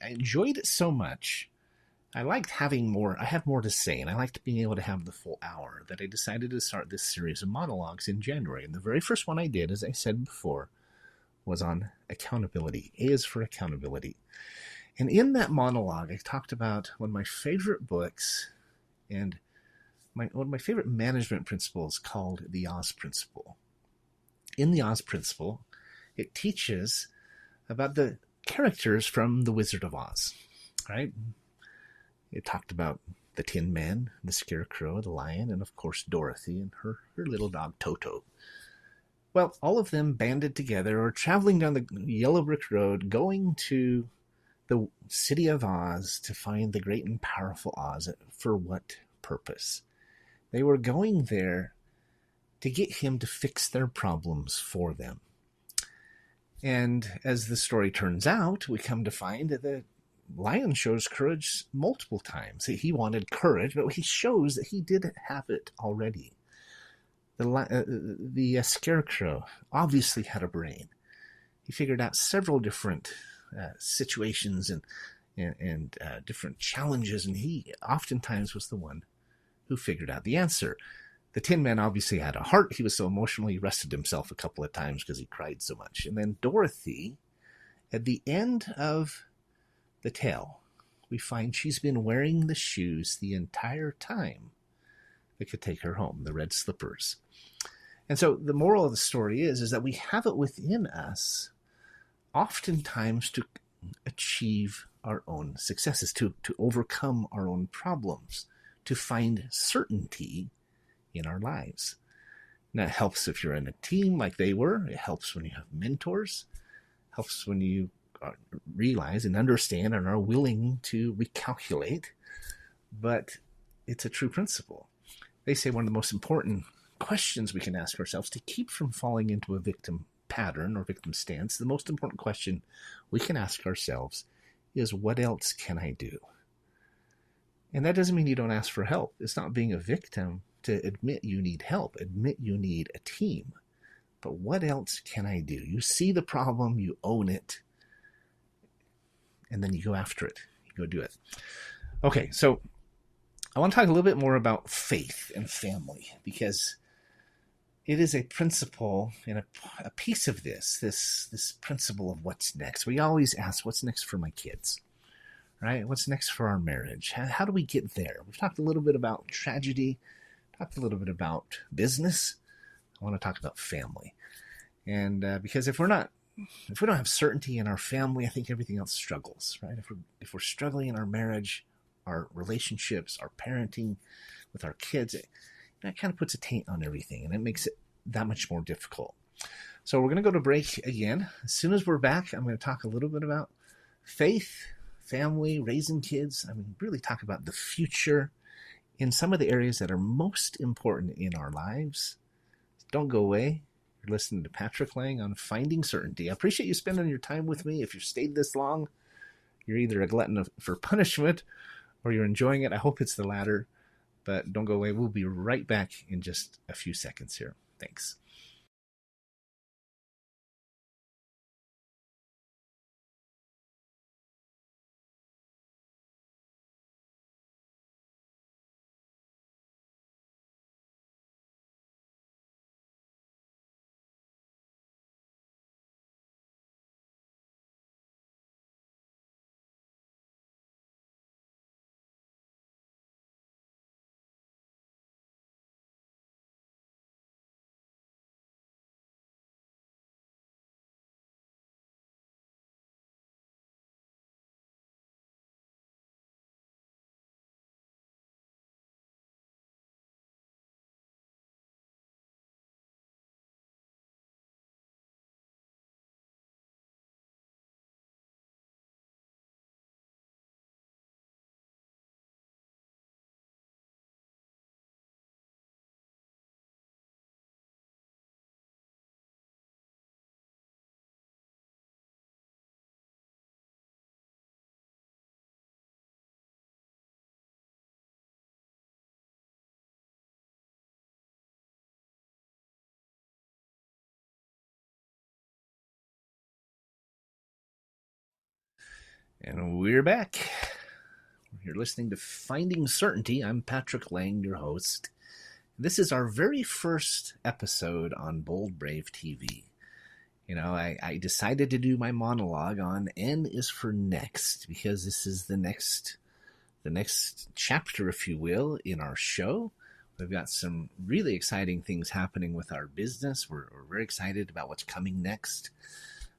enjoyed it so much. I liked having more. I have more to say, and I liked being able to have the full hour, that I decided to start this series of monologues in January. And the very first one I did, as I said before, was on accountability. A is for accountability. And in that monologue, I talked about one of my favorite books and one of my favorite management principles called the Oz Principle. In the Oz Principle, it teaches about the characters from The Wizard of Oz, right? It talked about the Tin Man, the Scarecrow, the Lion, and of course Dorothy and her little dog Toto. Well, all of them banded together or traveling down the yellow brick road, going to the city of Oz to find the great and powerful Oz. For what purpose? They were going there to get him to fix their problems for them. And as the story turns out, we come to find that the Lion shows courage multiple times. He wanted courage, but he shows that he did have it already. The Scarecrow obviously had a brain. He figured out several different situations and different challenges, and he oftentimes was the one who figured out the answer. The Tin Man obviously had a heart. He was so emotional, he rested himself a couple of times because he cried so much. And then Dorothy, at the end of the tale, we find she's been wearing the shoes the entire time that could take her home, the red slippers. And so the moral of the story is that we have it within us oftentimes to achieve our own successes, to overcome our own problems, to find certainty in our lives. Now, it helps if you're in a team like they were. It helps when you have mentors. It helps when you realize and understand and are willing to recalculate. But it's a true principle. They say one of the most important questions we can ask ourselves to keep from falling into a victim pattern or victim stance, the most important question we can ask ourselves is, what else can I do? And that doesn't mean you don't ask for help. It's not being a victim to admit you need help, admit you need a team. But what else can I do? You see the problem, you own it, and then you go after it. You go do it. Okay, so I want to talk a little bit more about faith and family, because it is a principle and a piece of this principle of what's next. We always ask, what's next for my kids? Right? What's next for our marriage? How do we get there? We've talked a little bit about tragedy, talked a little bit about business. I want to talk about family. And because if we don't have certainty in our family, I think everything else struggles, right? If we're struggling in our marriage, our relationships, our parenting with our kids, that kind of puts a taint on everything, and it makes it that much more difficult. So we're going to go to break again. As soon as we're back, I'm going to talk a little bit about faith, family, raising kids. I'm going to really talk about the future in some of the areas that are most important in our lives. Don't go away. You're listening to Patrick Laing on Finding Certainty. I appreciate you spending your time with me. If you've stayed this long, you're either a glutton for punishment or you're enjoying it. I hope it's the latter, but don't go away. We'll be right back in just a few seconds here. Thanks. And we're back. You're listening to Finding Certainty. I'm Patrick Laing, your host. This is our very first episode on Bold Brave TV. You know, I decided to do my monologue on N is for next, because this is the next chapter, if you will, in our show. We've got some really exciting things happening with our business. We're very excited about what's coming next.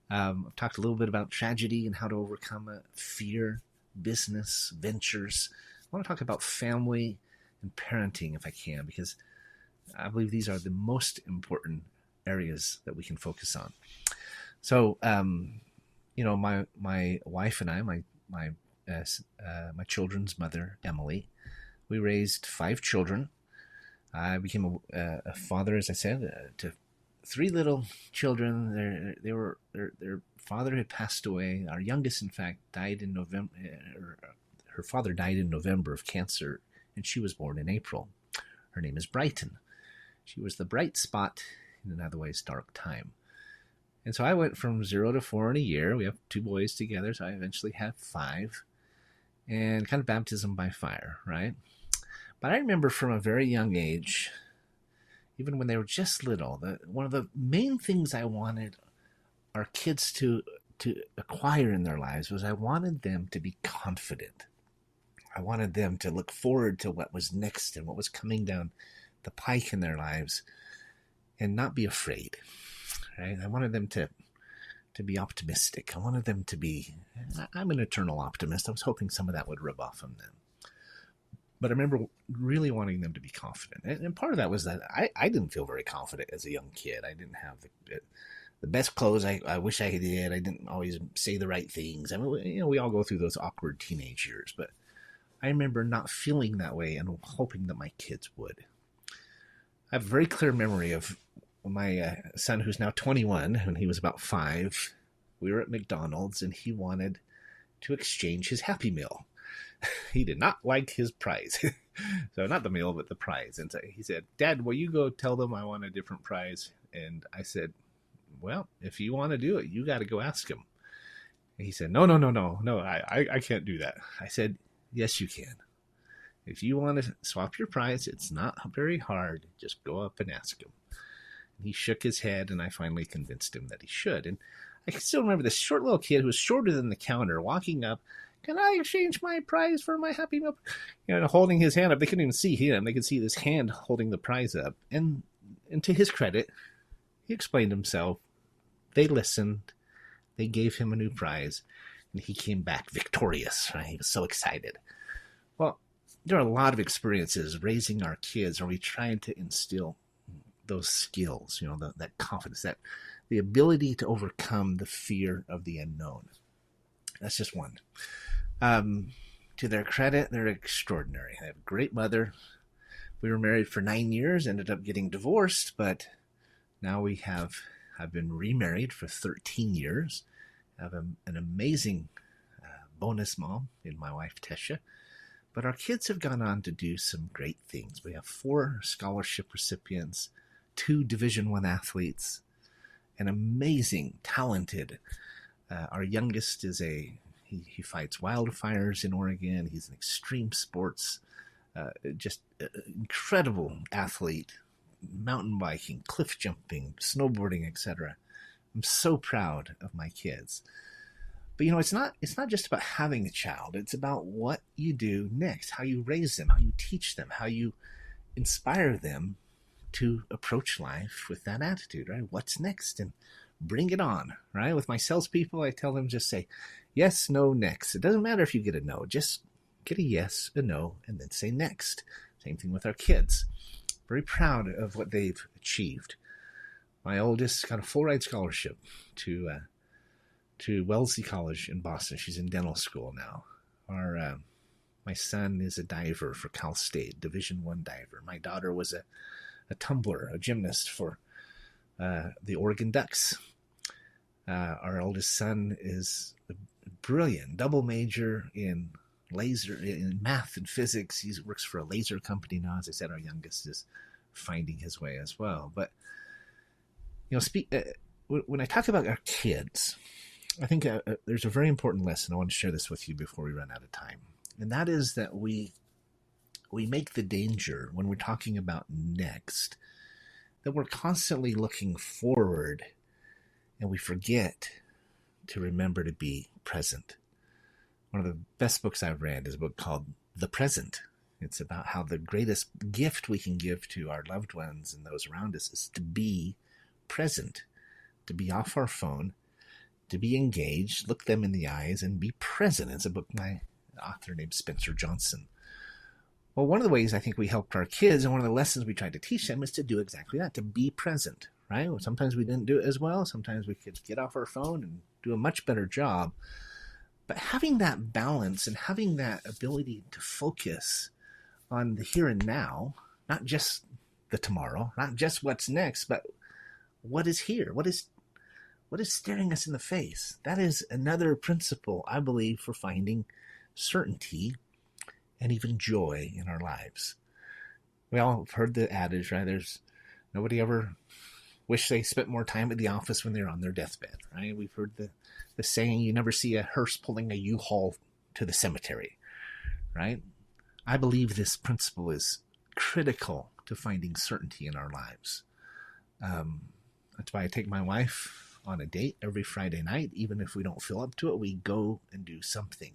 I've talked a little bit about tragedy and how to overcome fear, business, ventures. I want to talk about family and parenting if I can, because I believe these are the most important areas that we can focus on. So, you know, my wife and I, my children's mother, Emily, we raised 5 children. I became a father, as I said, to 3 little children. Their father had passed away. Our youngest, in fact, died in November. Her father died in November of cancer, and she was born in April. Her name is Brighton. She was the bright spot in an otherwise dark time. And so I went from 0 to 4 in a year. We have 2 boys together, so I eventually had 5. And kind of baptism by fire, right? But I remember from a very young age, even when they were just little, one of the main things I wanted our kids to acquire in their lives was I wanted them to be confident. I wanted them to look forward to what was next and what was coming down the pike in their lives and not be afraid, right? I wanted them to be optimistic. I wanted them to be, I'm an eternal optimist. I was hoping some of that would rub off on them. But I remember really wanting them to be confident. And part of that was that I didn't feel very confident as a young kid. I didn't have the best clothes I wish I did. I didn't always say the right things. I mean, you know, we all go through those awkward teenage years. But I remember not feeling that way and hoping that my kids would. I have a very clear memory of my son, who's now 21, when he was about 5. We were at McDonald's, and he wanted to exchange his Happy Meal. He did not like his prize. So not the meal, but the prize. And so he said, "Dad, will you go tell them I want a different prize?" And I said, "Well, if you want to do it, you got to go ask him." And he said, No, I can't do that. I said, "Yes, you can. If you want to swap your prize, it's not very hard. Just go up and ask him." And he shook his head, and I finally convinced him that he should. And I can still remember this short little kid who was shorter than the counter walking up. "Can I exchange my prize for my Happy Meal?" You know, holding his hand up. They couldn't even see him. They could see his hand holding the prize up. And to his credit, he explained himself. They listened. They gave him a new prize. And he came back victorious. Right? He was so excited. Well, there are a lot of experiences raising our kids. Are we trying to instill those skills, you know, that confidence, that the ability to overcome the fear of the unknown? That's just one. To their credit, they're extraordinary. I have a great mother. We were married for 9 years, ended up getting divorced, but now I've been remarried for 13 years. I have an amazing bonus mom in my wife, Tesha. But our kids have gone on to do some great things. We have 4 scholarship recipients, 2 Division I athletes, an amazing, talented. Our youngest is he fights wildfires in Oregon. He's an extreme sports, just incredible athlete, mountain biking, cliff jumping, snowboarding, etc. I'm so proud of my kids. But, you know, it's not just about having a child. It's about what you do next, how you raise them, how you teach them, how you inspire them to approach life with that attitude, right? What's next? And bring it on, right? With my salespeople, I tell them just say, yes, no, next. It doesn't matter if you get a no. Just get a yes, a no, and then say next. Same thing with our kids. Very proud of what they've achieved. My oldest got a full-ride scholarship to Wellesley College in Boston. She's in dental school now. My son is a diver for Cal State, Division I diver. My daughter was a tumbler, a gymnast for the Oregon Ducks. Our oldest son is a brilliant double major in math and physics. He works for a laser company now. As I said, our youngest is finding his way as well. But, you know, when I talk about our kids, I think there's a very important lesson. I want to share this with you before we run out of time. And that is that we make the danger when we're talking about next, that we're constantly looking forward and we forget to remember to be present. One of the best books I've read is a book called The Present. It's about how the greatest gift we can give to our loved ones and those around us is to be present, to be off our phone, to be engaged, look them in the eyes, and be present. It's a book by an author named Spencer Johnson. Well, one of the ways I think we helped our kids, and one of the lessons we tried to teach them, is to do exactly that, to be present, right? Sometimes we didn't do it as well. Sometimes we could get off our phone and do a much better job. But having that balance and having that ability to focus on the here and now, not just the tomorrow, not just what's next, but what is here, what is staring us in the face. That is another principle, I believe, for finding certainty and even joy in our lives. We all have heard the adage, right? There's nobody ever wish they spent more time at the office when they're on their deathbed, right? We've heard the saying, you never see a hearse pulling a U-Haul to the cemetery, right? I believe this principle is critical to finding certainty in our lives. That's why I take my wife on a date every Friday night. Even if we don't feel up to it, we go and do something.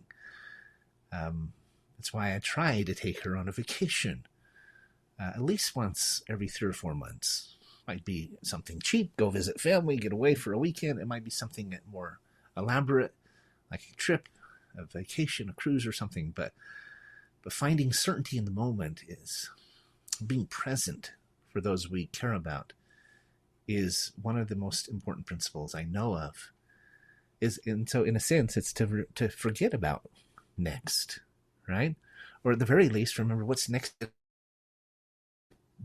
That's why I try to take her on a vacation at least once every 3 or 4 months. Might be something cheap, go visit family, get away for a weekend. It might be something more elaborate, like a trip, a vacation, a cruise or something. But finding certainty in the moment is being present for those we care about is one of the most important principles I know of. And so in a sense, it's to forget about next, right? Or at the very least, remember what's next to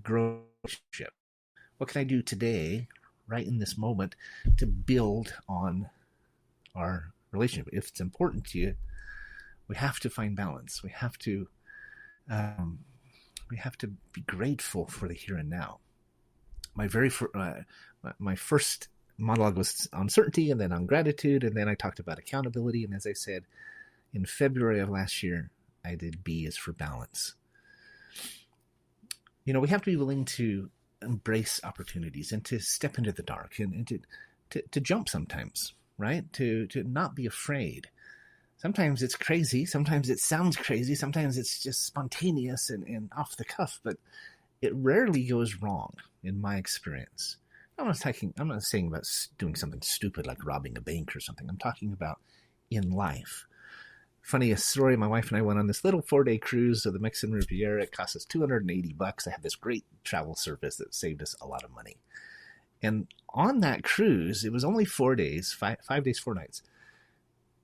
grow relationship. What can I do today, right in this moment, to build on our relationship? If it's important to you, we have to find balance. We have to be grateful for the here and now. My first monologue was on certainty, and then on gratitude, and then I talked about accountability. And as I said, in February of last year, I did B is for balance. We have to be willing to embrace opportunities and to step into the dark and to jump sometimes, right? To not be afraid. Sometimes it's crazy. Sometimes it sounds crazy. Sometimes it's just spontaneous and off the cuff, but it rarely goes wrong in my experience. I'm not saying about doing something stupid like robbing a bank or something. I'm talking about in life. Funniest story, my wife and I went on this little 4-day cruise of the Mexican Riviera. It cost us $280. I had this great travel service that saved us a lot of money. And on that cruise, it was only 4 days, 5 days, 4 nights.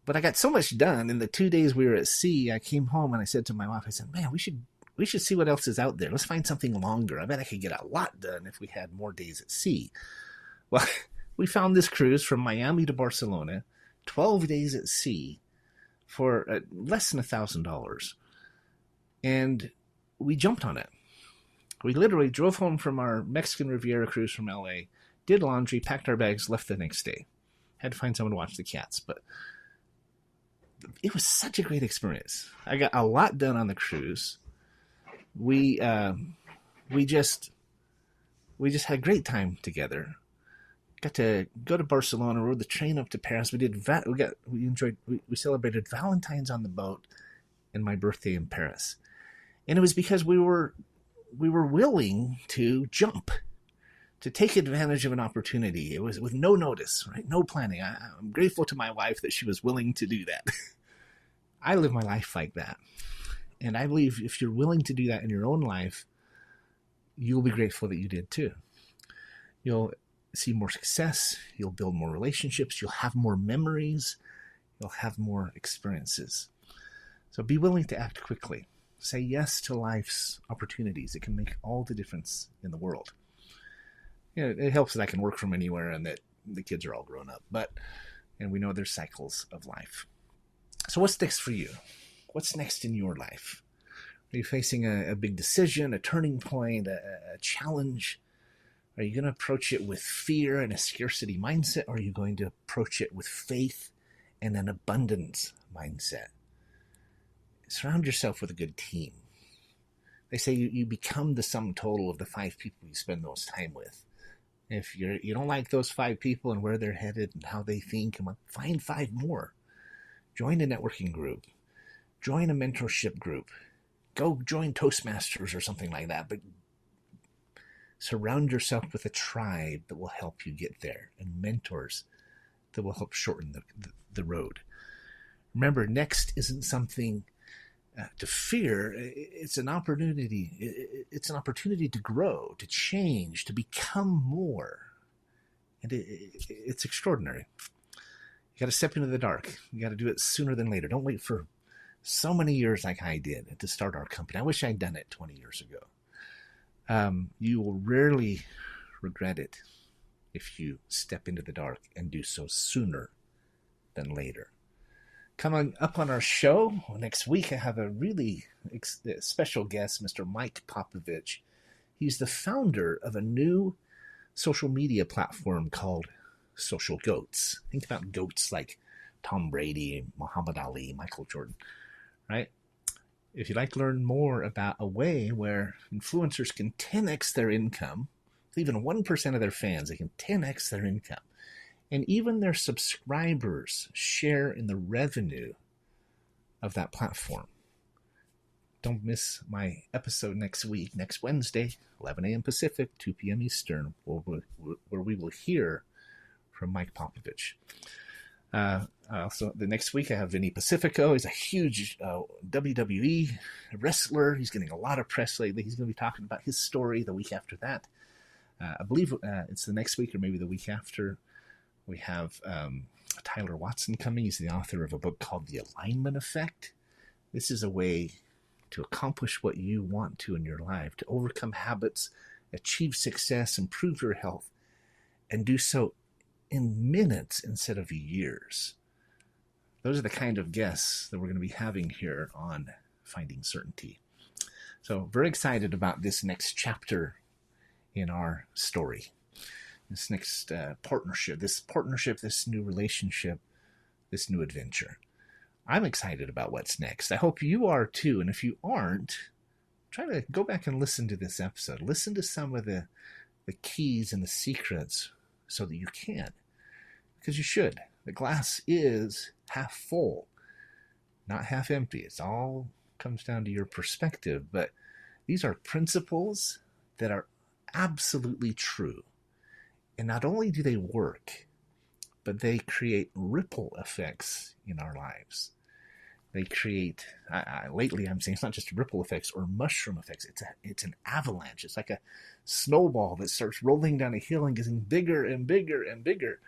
But I got so much done in the 2 days we were at sea. I came home and I said to my wife, I said, man, we should see what else is out there. Let's find something longer. I bet I could get a lot done if we had more days at sea. Well, we found this cruise from Miami to Barcelona, 12 days at sea, for less than $1,000. And we jumped on it. We literally drove home from our Mexican Riviera cruise from LA, did laundry, packed our bags, left the next day. Had to find someone to watch the cats, but it was such a great experience. I got a lot done on the cruise. We just had a great time together. Got to go to Barcelona, rode the train up to Paris. We celebrated Valentine's on the boat and my birthday in Paris. And it was because we were willing to jump, to take advantage of an opportunity. It was with no notice, right? No planning. I'm grateful to my wife that she was willing to do that. I live my life like that. And I believe if you're willing to do that in your own life, you'll be grateful that you did too. You'll see more success. You'll build more relationships. You'll have more memories. You'll have more experiences. So be willing to act quickly. Say yes to life's opportunities. It can make all the difference in the world. It helps that I can work from anywhere and that the kids are all grown up. And we know there's cycles of life. So what's next for you? What's next in your life? Are you facing a big decision, a turning point, a challenge? Are you going to approach it with fear and a scarcity mindset? Or are you going to approach it with faith and an abundance mindset. Surround yourself with a good team. They say you become the sum total of the 5 people you spend most time with. If you don't like those 5 people and where they're headed and how they think, find 5 more. Join a networking group. Join a mentorship group. Go join Toastmasters or something like that. But surround yourself with a tribe that will help you get there, and mentors that will help shorten the road. Remember, next isn't something to fear. It's an opportunity. It's an opportunity to grow, to change, to become more. And it's extraordinary. You got to step into the dark. You got to do it sooner than later. Don't wait for so many years like I did to start our company. I wish I'd done it 20 years ago. You will rarely regret it if you step into the dark and do so sooner than later. Coming up on our show next week, I have a really special guest, Mr. Mike Popovich. He's the founder of a new social media platform called Social Goats. Think about goats like Tom Brady, Muhammad Ali, Michael Jordan, right? If you'd like to learn more about a way where influencers can 10x their income, even 1% of their fans, they can 10x their income. And even their subscribers share in the revenue of that platform. Don't miss my episode next week, next Wednesday, 11 a.m. Pacific, 2 p.m. Eastern, where we will hear from Mike Popovich. Also, the next week I have Vinny Pacifico. He's a huge WWE wrestler. He's getting a lot of press lately. He's going to be talking about his story the week after that. I believe it's the next week or maybe the week after. We have Tyler Watson coming. He's the author of a book called The Alignment Effect. This is a way to accomplish what you want to in your life, to overcome habits, achieve success, improve your health, and do so in minutes instead of years. Those are the kind of guests that we're going to be having here on Finding Certainty. So very excited about this next chapter in our story. This next partnership, this new relationship, this new adventure. I'm excited about what's next. I hope you are too. And if you aren't, try to go back and listen to this episode. Listen to some of the keys and the secrets so that you can. Because you should. The glass is half full, not half empty. It's all comes down to your perspective. But these are principles that are absolutely true. And not only do they work, but they create ripple effects in our lives. They create, lately I'm saying it's not just ripple effects or mushroom effects. It's an avalanche. It's like a snowball that starts rolling down a hill and getting bigger and bigger and bigger.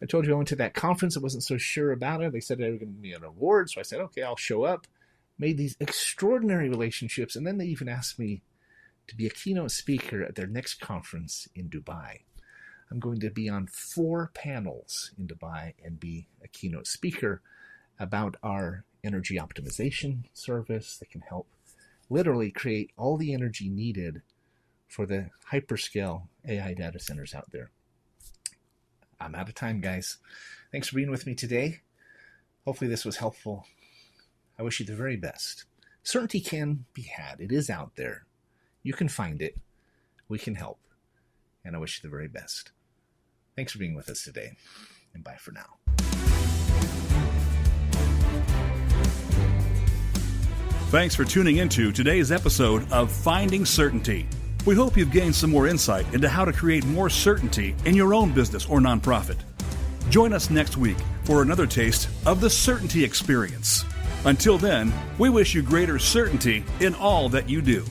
I told you I went to that conference. I wasn't so sure about it. They said they were going to give me an award. So I said, okay, I'll show up. Made these extraordinary relationships. And then they even asked me to be a keynote speaker at their next conference in Dubai. I'm going to be on 4 panels in Dubai and be a keynote speaker about our energy optimization service that can help literally create all the energy needed for the hyperscale AI data centers out there. I'm out of time, guys. Thanks for being with me today. Hopefully this was helpful. I wish you the very best. Certainty can be had. It is out there. You can find it. We can help. And I wish you the very best. Thanks for being with us today, and bye for now. Thanks for tuning into today's episode of Finding Certainty. We hope you've gained some more insight into how to create more certainty in your own business or nonprofit. Join us next week for another taste of the Certainty Experience. Until then, we wish you greater certainty in all that you do.